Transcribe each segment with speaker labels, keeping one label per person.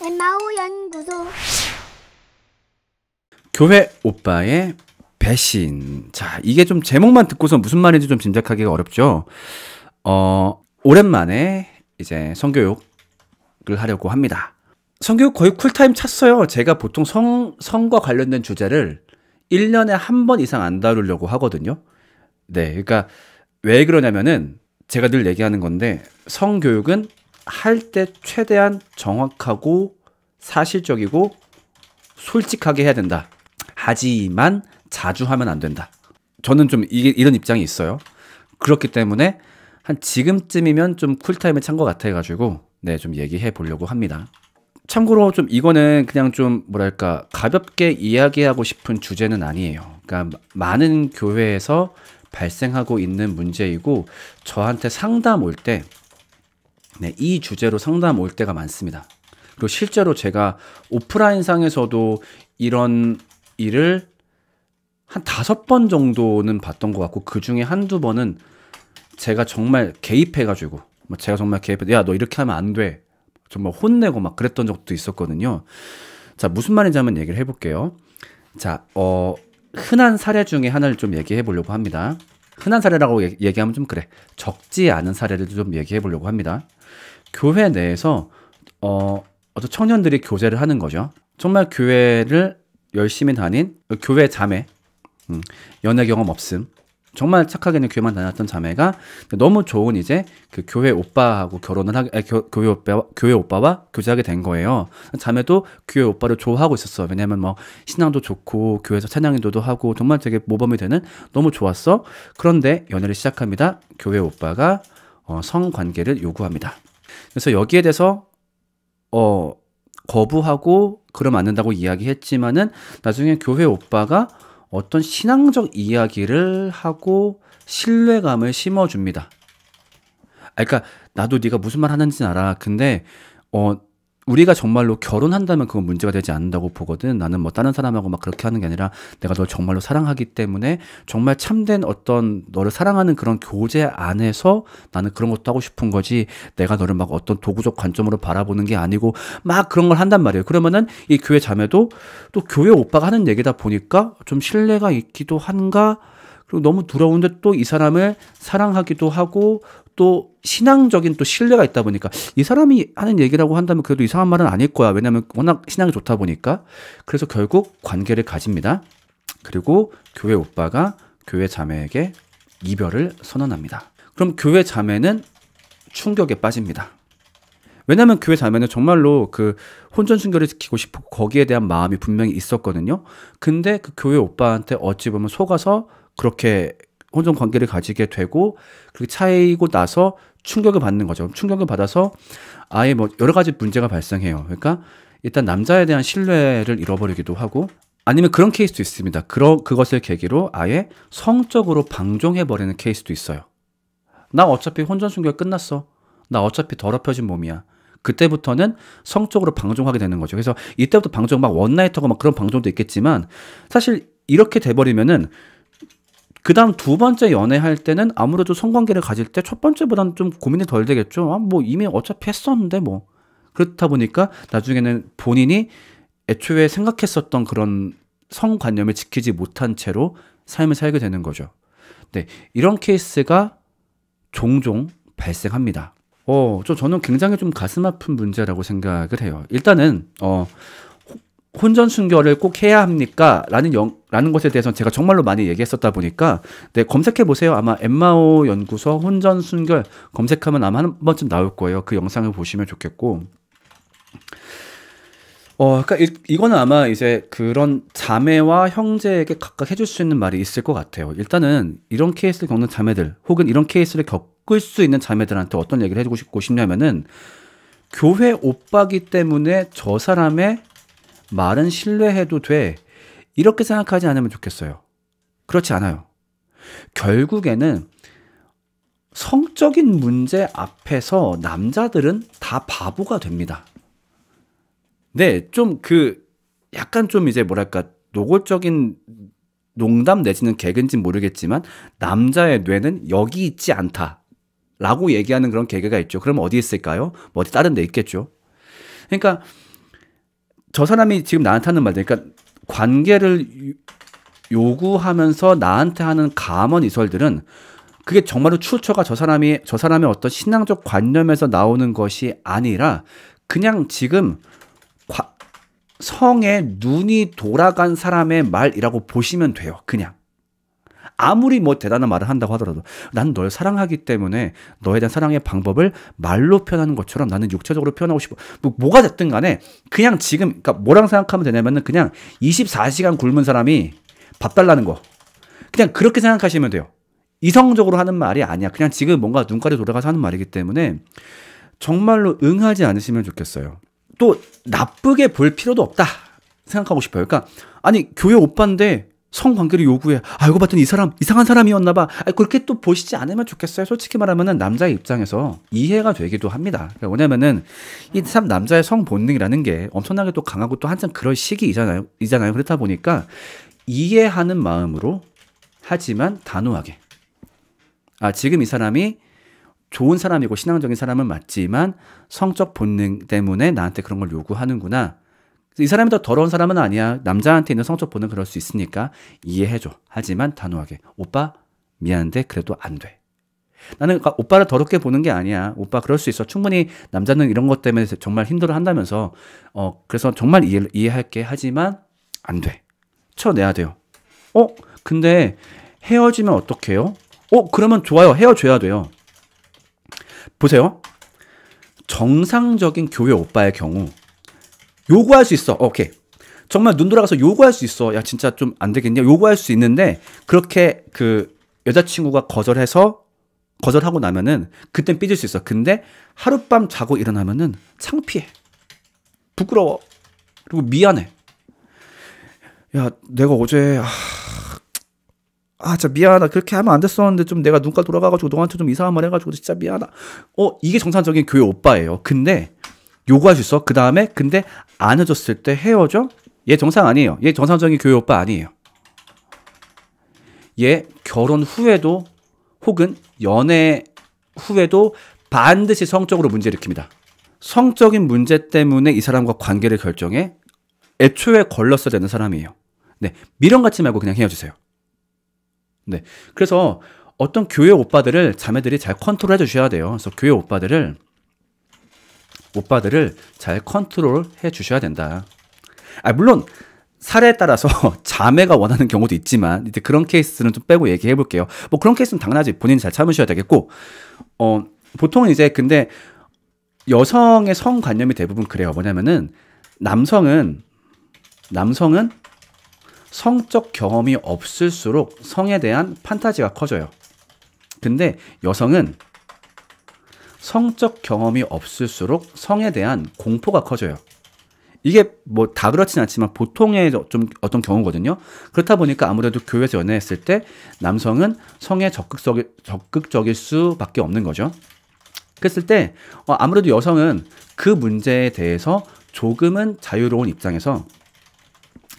Speaker 1: 엠마오 연구소.
Speaker 2: 교회 오빠의 배신. 자, 이게 좀 제목만 듣고서 무슨 말인지 좀 짐작하기가 어렵죠. 오랜만에 이제 성교육을 하려고 합니다. 성교육 거의 쿨타임 찼어요. 제가 보통 성과 관련된 주제를 1년에 한 번 이상 안 다루려고 하거든요. 네, 그러니까 왜 그러냐면은 제가 늘 얘기하는 건데, 성교육은 할 때 최대한 정확하고 사실적이고 솔직하게 해야 된다. 하지만 자주 하면 안 된다. 저는 좀 이런 입장이 있어요. 그렇기 때문에 한 지금쯤이면 좀 쿨타임에 찬 것 같아가지고 네, 좀 얘기해 보려고 합니다. 참고로 좀 이거는 그냥 좀 뭐랄까 가볍게 이야기하고 싶은 주제는 아니에요. 그러니까 많은 교회에서 발생하고 있는 문제이고, 저한테 상담 올 때 네, 이 주제로 상담 올 때가 많습니다. 그리고 실제로 제가 오프라인상에서도 이런 일을 한 5번 정도는 봤던 것 같고, 그 중에 한두 번은 제가 정말 개입해가지고, 야, 너 이렇게 하면 안 돼. 정말 혼내고 막 그랬던 적도 있었거든요. 자, 무슨 말인지 한번 얘기를 해볼게요. 자, 흔한 사례 중에 하나를 좀 얘기해 보려고 합니다. 흔한 사례라고 얘기하면 좀 그래. 적지 않은 사례를 좀 얘기해 보려고 합니다. 교회 내에서, 어떤 청년들이 교제를 하는 거죠. 정말 교회를 열심히 다닌 교회 자매, 연애 경험 없음, 정말 착하게는 교회만 다녔던 자매가 너무 좋은 이제 그 교회 오빠하고 교회 오빠와 교제하게 된 거예요. 자매도 교회 오빠를 좋아하고 있었어. 왜냐면 뭐 신앙도 좋고 교회에서 찬양 인도도 하고 정말 되게 모범이 되는, 너무 좋았어. 그런데 연애를 시작합니다. 교회 오빠가 성관계를 요구합니다. 그래서 여기에 대해서 거부하고 그러면 안 된다고 이야기했지만은 나중에 교회 오빠가 어떤 신앙적 이야기를 하고 신뢰감을 심어줍니다. 그러니까 나도 네가 무슨 말 하는지는 알아. 근데 우리가 정말로 결혼한다면 그건 문제가 되지 않는다고 보거든. 나는 뭐 다른 사람하고 막 그렇게 하는 게 아니라 내가 널 정말로 사랑하기 때문에 정말 참된 어떤 너를 사랑하는 그런 교제 안에서 나는 그런 것도 하고 싶은 거지, 내가 너를 막 어떤 도구적 관점으로 바라보는 게 아니고 막 그런 걸 한단 말이에요. 그러면은 이 교회 자매도 또 교회 오빠가 하는 얘기다 보니까 좀 신뢰가 있기도 한가, 그리고 너무 두려운데 또 이 사람을 사랑하기도 하고 또 신앙적인 또 신뢰가 있다 보니까 이 사람이 하는 얘기라고 한다면 그래도 이상한 말은 아닐 거야. 왜냐하면 워낙 신앙이 좋다 보니까. 그래서 결국 관계를 가집니다. 그리고 교회 오빠가 교회 자매에게 이별을 선언합니다. 그럼 교회 자매는 충격에 빠집니다. 왜냐하면 교회 자매는 정말로 그 혼전 순결을 지키고 싶고 거기에 대한 마음이 분명히 있었거든요. 근데 그 교회 오빠한테 어찌 보면 속아서 그렇게 혼전 관계를 가지게 되고, 그렇게 차이고 나서 충격을 받는 거죠. 충격을 받아서 아예 뭐 여러 가지 문제가 발생해요. 그러니까 일단 남자에 대한 신뢰를 잃어버리기도 하고, 아니면 그런 케이스도 있습니다. 그것을 계기로 아예 성적으로 방종해버리는 케이스도 있어요. 나 어차피 혼전 순결 끝났어. 나 어차피 더럽혀진 몸이야. 그때부터는 성적으로 방종하게 되는 거죠. 그래서 이때부터 방종 막 원나잇하고 막 그런 방종도 있겠지만, 사실 이렇게 돼버리면은 그 다음 두 번째 연애할 때는 아무래도 성관계를 가질 때 첫 번째보다는 좀 고민이 덜 되겠죠. 뭐 이미 어차피 했었는데 뭐. 그렇다 보니까 나중에는 본인이 애초에 생각했었던 그런 성관념을 지키지 못한 채로 삶을 살게 되는 거죠. 네, 이런 케이스가 종종 발생합니다. 저는 굉장히 좀 가슴 아픈 문제라고 생각을 해요. 일단은 혼전 순결을 꼭 해야 합니까? 라는 것에 대해서는 제가 정말로 많이 얘기했었다 보니까, 네, 검색해 보세요. 아마 엠마오 연구소 혼전 순결 검색하면 아마 한 번쯤 나올 거예요. 그 영상을 보시면 좋겠고, 그러니까 이거는 아마 이제 그런 자매와 형제에게 각각 해줄 수 있는 말이 있을 것 같아요. 일단은 이런 케이스를 겪는 자매들, 혹은 이런 케이스를 겪을 수 있는 자매들한테 어떤 얘기를 해주고 싶냐면은, 교회 오빠기 때문에 저 사람의 말은 신뢰해도 돼, 이렇게 생각하지 않으면 좋겠어요. 그렇지 않아요. 결국에는 성적인 문제 앞에서 남자들은 다 바보가 됩니다. 네, 좀 약간 좀 이제 뭐랄까 노골적인 농담 내지는 개그인지 모르겠지만, 남자의 뇌는 여기 있지 않다 라고 얘기하는 그런 개그가 있죠. 그럼 어디 있을까요? 뭐 어디 다른 데 있겠죠. 그러니까 저 사람이 지금 나한테 하는 말들, 그러니까 관계를 요구하면서 나한테 하는 감언이설들은 그게 정말로 출처가 저 사람의 어떤 신앙적 관념에서 나오는 것이 아니라 그냥 지금 성에 눈이 돌아간 사람의 말이라고 보시면 돼요. 그냥. 아무리 뭐 대단한 말을 한다고 하더라도 나는 널 사랑하기 때문에 너에 대한 사랑의 방법을 말로 표현하는 것처럼 나는 육체적으로 표현하고 싶어. 뭐가 됐든 간에 그냥 지금, 그러니까 뭐랑 생각하면 되냐면은 그냥 24시간 굶은 사람이 밥 달라는 거. 그냥 그렇게 생각하시면 돼요. 이성적으로 하는 말이 아니야. 그냥 지금 뭔가 눈깔이 돌아가서 하는 말이기 때문에 정말로 응하지 않으시면 좋겠어요. 또 나쁘게 볼 필요도 없다 생각하고 싶어요. 그러니까 아니 교회 오빠인데 성관계를 요구해. 알고 봤더니 이 사람 이상한 사람이었나 봐. 그렇게 또 보시지 않으면 좋겠어요. 솔직히 말하면은 남자의 입장에서 이해가 되기도 합니다. 그러니까 뭐냐면은 이 참 남자의 성 본능이라는 게 엄청나게 또 강하고 또 한참 그럴 시기이잖아요. 그렇다 보니까 이해하는 마음으로 하지만 단호하게. 지금 이 사람이 좋은 사람이고 신앙적인 사람은 맞지만 성적 본능 때문에 나한테 그런 걸 요구하는구나. 이 사람이 더 더러운 사람은 아니야. 남자한테 있는 성적 본능 그럴 수 있으니까 이해해줘. 하지만 단호하게. 오빠 미안한데 그래도 안 돼. 나는 그러니까 오빠를 더럽게 보는 게 아니야. 오빠 그럴 수 있어. 충분히 남자는 이런 것 때문에 정말 힘들어 한다면서 그래서 정말 이해할게. 하지만 안 돼. 쳐내야 돼요. 근데 헤어지면 어떡해요? 그러면 좋아요. 헤어져야 돼요. 보세요. 정상적인 교회 오빠의 경우 요구할 수 있어. 오케이. 정말 눈 돌아가서 요구할 수 있어. 야 진짜 좀 안 되겠냐? 요구할 수 있는데 그렇게 그 여자친구가 거절하고 나면은 그땐 삐질 수 있어. 근데 하룻밤 자고 일어나면은 창피해. 부끄러워. 그리고 미안해. 야 내가 어제 진짜 미안하다. 그렇게 하면 안 됐었는데 좀 내가 눈깔 돌아가가지고 너한테 좀 이상한 말 해가지고 진짜 미안하다. 이게 정상적인 교회 오빠예요. 근데 요구할 수 있어. 그 다음에 근데 안 해줬을 때 헤어져? 얘 정상 아니에요. 얘 정상적인 교회 오빠 아니에요. 얘 결혼 후에도 혹은 연애 후에도 반드시 성적으로 문제 일으킵니다. 성적인 문제 때문에 이 사람과 관계를 결정해 애초에 걸렀어야 되는 사람이에요. 네, 미련 갖지 말고 그냥 헤어지세요. 네, 그래서 어떤 교회 오빠들을 자매들이 잘 컨트롤해 주셔야 돼요. 그래서 교회 오빠들을 잘 컨트롤해 주셔야 된다. 물론 사례에 따라서 자매가 원하는 경우도 있지만 이제 그런 케이스는 좀 빼고 얘기해 볼게요. 뭐 그런 케이스는 당연하지. 본인이 잘 참으셔야 되겠고 보통은 이제 근데 여성의 성관념이 대부분 그래요. 뭐냐면은 남성은 성적 경험이 없을수록 성에 대한 판타지가 커져요. 근데 여성은 성적 경험이 없을수록 성에 대한 공포가 커져요. 이게 뭐 다 그렇진 않지만 보통의 좀 어떤 경우거든요. 그렇다 보니까 아무래도 교회에서 연애했을 때 남성은 성에 적극적일 수밖에 없는 거죠. 그랬을 때 아무래도 여성은 그 문제에 대해서 조금은 자유로운 입장에서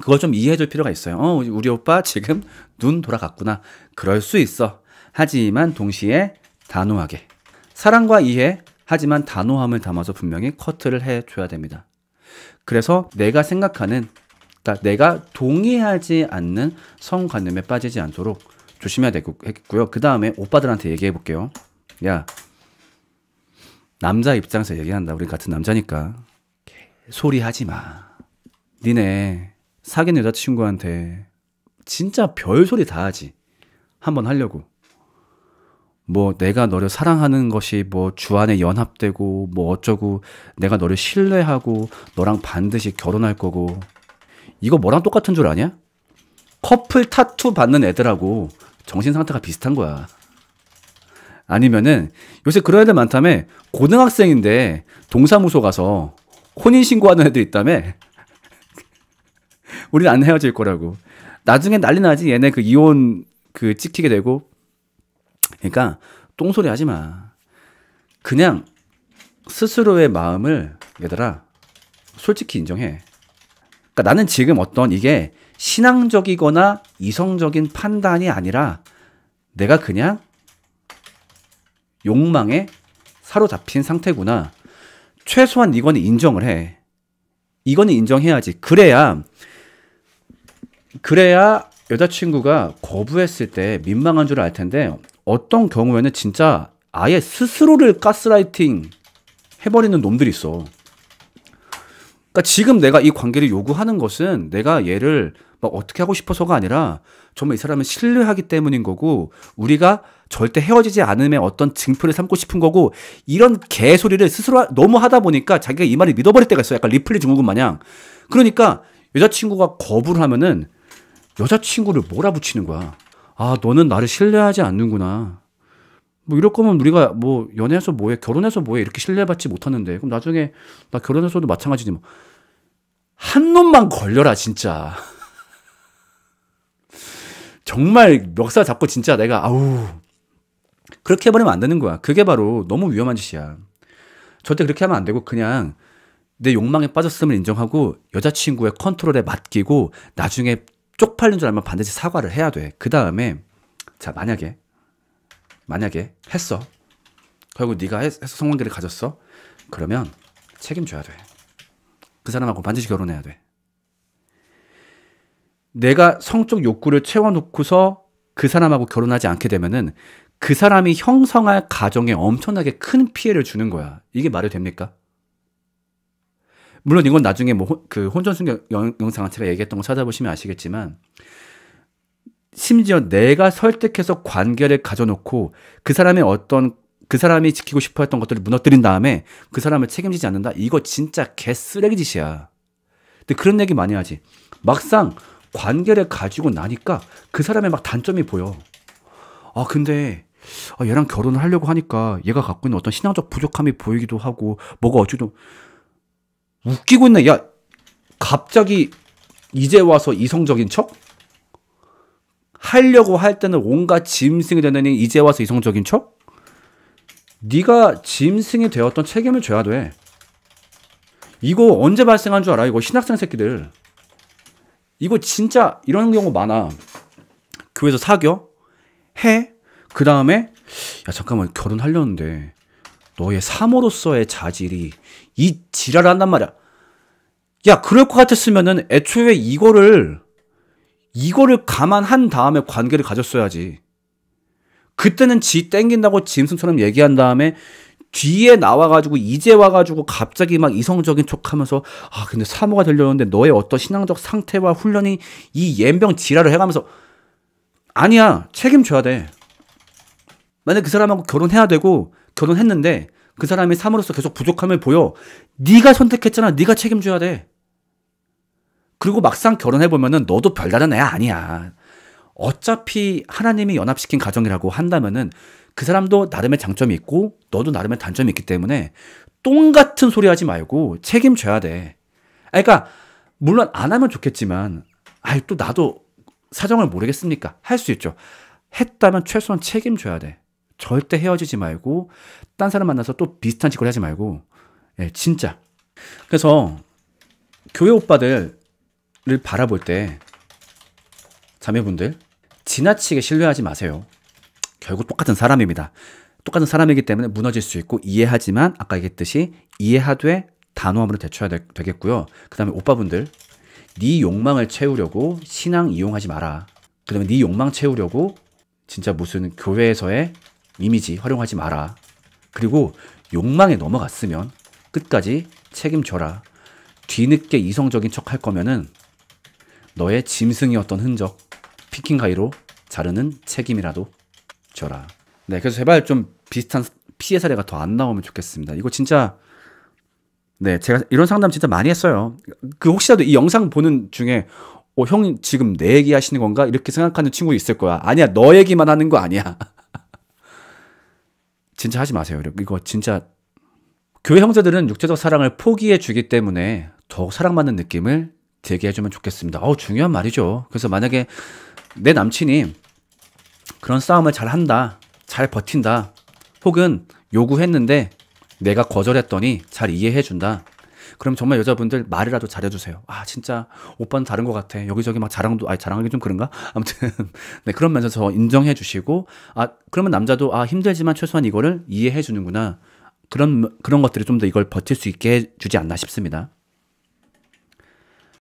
Speaker 2: 그걸 좀 이해해 줄 필요가 있어요. 우리 오빠 지금 눈 돌아갔구나. 그럴 수 있어. 하지만 동시에 단호하게. 사랑과 이해, 하지만 단호함을 담아서 분명히 커트를 해줘야 됩니다. 그래서 내가 생각하는, 그러니까 내가 동의하지 않는 성관념에 빠지지 않도록 조심해야 되겠고요. 그 다음에 오빠들한테 얘기해 볼게요. 야, 남자 입장에서 얘기한다. 우리 같은 남자니까. 소리 하지 마. 니네 사귄 여자친구한테 진짜 별소리 다 하지. 한번 하려고. 뭐 내가 너를 사랑하는 것이 뭐 주안에 연합되고 뭐 어쩌고 내가 너를 신뢰하고 너랑 반드시 결혼할 거고 이거 뭐랑 똑같은 줄 아냐? 커플 타투 받는 애들하고 정신 상태가 비슷한 거야. 아니면은 요새 그런 애들 많다며. 고등학생인데 동사무소 가서 혼인신고하는 애들 있다며. 우린 안 헤어질 거라고. 나중에 난리 나지. 얘네 그 이혼 그 찍히게 되고. 그러니까 똥소리 하지 마. 그냥 스스로의 마음을 얘들아 솔직히 인정해. 그러니까 나는 지금 어떤 이게 신앙적이거나 이성적인 판단이 아니라 내가 그냥 욕망에 사로잡힌 상태구나. 최소한 이거는 인정을 해. 이거는 인정해야지. 그래야 여자친구가 거부했을 때 민망한 줄 알 텐데, 어떤 경우에는 진짜 아예 스스로를 가스라이팅 해버리는 놈들이 있어. 그러니까 지금 내가 이 관계를 요구하는 것은 내가 얘를 막 어떻게 하고 싶어서가 아니라 정말 이 사람을 신뢰하기 때문인 거고, 우리가 절대 헤어지지 않음의 어떤 증표를 삼고 싶은 거고, 이런 개소리를 스스로 너무 하다 보니까 자기가 이 말을 믿어버릴 때가 있어. 약간 리플리 증후군 마냥. 그러니까 여자친구가 거부를 하면은 여자친구를 몰아붙이는 거야. 아, 너는 나를 신뢰하지 않는구나. 뭐 이럴 거면 우리가 뭐 연애해서 뭐해, 결혼해서 뭐해, 이렇게 신뢰받지 못하는데 그럼 나중에 나 결혼해서도 마찬가지지 뭐. 한 놈만 걸려라 진짜. 정말 멱살 잡고 진짜 내가 아우 그렇게 해버리면 안 되는 거야. 그게 바로 너무 위험한 짓이야. 절대 그렇게 하면 안 되고 그냥 내 욕망에 빠졌음을 인정하고 여자친구의 컨트롤에 맡기고 나중에 쪽팔린 줄 알면 반드시 사과를 해야 돼. 그 다음에 자 만약에 했어. 결국 네가 해서 성관계를 가졌어. 그러면 책임져야 돼. 그 사람하고 반드시 결혼해야 돼. 내가 성적 욕구를 채워놓고서 그 사람하고 결혼하지 않게 되면은 그 사람이 형성할 가정에 엄청나게 큰 피해를 주는 거야. 이게 말이 됩니까? 물론 이건 나중에 뭐 그 혼전순결 영상 제가 얘기했던 거 찾아보시면 아시겠지만, 심지어 내가 설득해서 관계를 가져놓고 그 사람이 지키고 싶어 했던 것들을 무너뜨린 다음에 그 사람을 책임지지 않는다? 이거 진짜 개쓰레기 짓이야. 근데 그런 얘기 많이 하지. 막상 관계를 가지고 나니까 그 사람의 막 단점이 보여. 아, 근데 얘랑 결혼을 하려고 하니까 얘가 갖고 있는 어떤 신앙적 부족함이 보이기도 하고 뭐가 어쩌고. 웃기고 있네. 야, 갑자기 이제 와서 이성적인 척? 하려고 할 때는 온갖 짐승이 되느니 이제 와서 이성적인 척? 네가 짐승이 되었던 책임을 져야 돼. 이거 언제 발생한 줄 알아? 이거 신학생 새끼들. 이거 진짜 이런 경우 많아. 교회에서 사겨? 해? 그 다음에 야 잠깐만 결혼하려는데 너의 사모로서의 자질이 이 지랄을 한단 말이야. 야 그럴 것 같았으면은 애초에 이거를 감안한 다음에 관계를 가졌어야지. 그때는 지 땡긴다고 짐승처럼 얘기한 다음에 뒤에 나와가지고 이제 와가지고 갑자기 막 이성적인 척하면서 아 근데 사모가 되려는데 너의 어떤 신앙적 상태와 훈련이 이 옌병 지랄을 해가면서 아니야. 책임져야 돼. 만약 그 사람하고 결혼해야 되고 결혼했는데 그 사람이 사모로서 계속 부족함을 보여. 네가 선택했잖아. 네가 책임져야 돼. 그리고 막상 결혼해보면은 너도 별다른 애 아니야. 어차피 하나님이 연합시킨 가정이라고 한다면은 그 사람도 나름의 장점이 있고 너도 나름의 단점이 있기 때문에 똥 같은 소리 하지 말고 책임져야 돼. 그러니까 물론 안 하면 좋겠지만 또 나도 사정을 모르겠습니까? 할 수 있죠. 했다면 최소한 책임져야 돼. 절대 헤어지지 말고 딴 사람 만나서 또 비슷한 짓을 하지 말고. 예, 진짜. 그래서 교회 오빠들을 바라볼 때 자매분들 지나치게 신뢰하지 마세요. 결국 똑같은 사람입니다. 똑같은 사람이기 때문에 무너질 수 있고 이해하지만 아까 얘기했듯이 이해하되 단호함으로 대처해야 되겠고요. 그 다음에 오빠분들 네 욕망을 채우려고 신앙 이용하지 마라. 그 다음에 네 욕망 채우려고 진짜 무슨 교회에서의 이미지 활용하지 마라. 그리고 욕망에 넘어갔으면 끝까지 책임져라. 뒤늦게 이성적인 척 할 거면은 너의 짐승이었던 흔적 피킹 가위로 자르는 책임이라도 져라. 네, 그래서 제발 좀 비슷한 피해 사례가 더 안 나오면 좋겠습니다. 이거 진짜 네, 제가 이런 상담 진짜 많이 했어요. 그 혹시라도 이 영상 보는 중에 형 지금 내 얘기 하시는 건가? 이렇게 생각하는 친구 있을 거야. 아니야, 너 얘기만 하는 거 아니야. 진짜 하지 마세요. 이거 진짜 교회 형제들은 육체적 사랑을 포기해 주기 때문에 더욱 사랑받는 느낌을 들게 해주면 좋겠습니다. 중요한 말이죠. 그래서 만약에 내 남친이 그런 싸움을 잘 한다, 잘 버틴다, 혹은 요구했는데 내가 거절했더니 잘 이해해준다. 그럼 정말 여자분들 말이라도 잘해주세요. 진짜 오빠는 다른 것 같아. 여기저기 막 자랑하기 좀 그런가? 아무튼 네, 그런 면에서 인정해주시고 그러면 남자도 힘들지만 최소한 이거를 이해해주는구나. 그런 것들이 좀 더 이걸 버틸 수 있게 해주지 않나 싶습니다.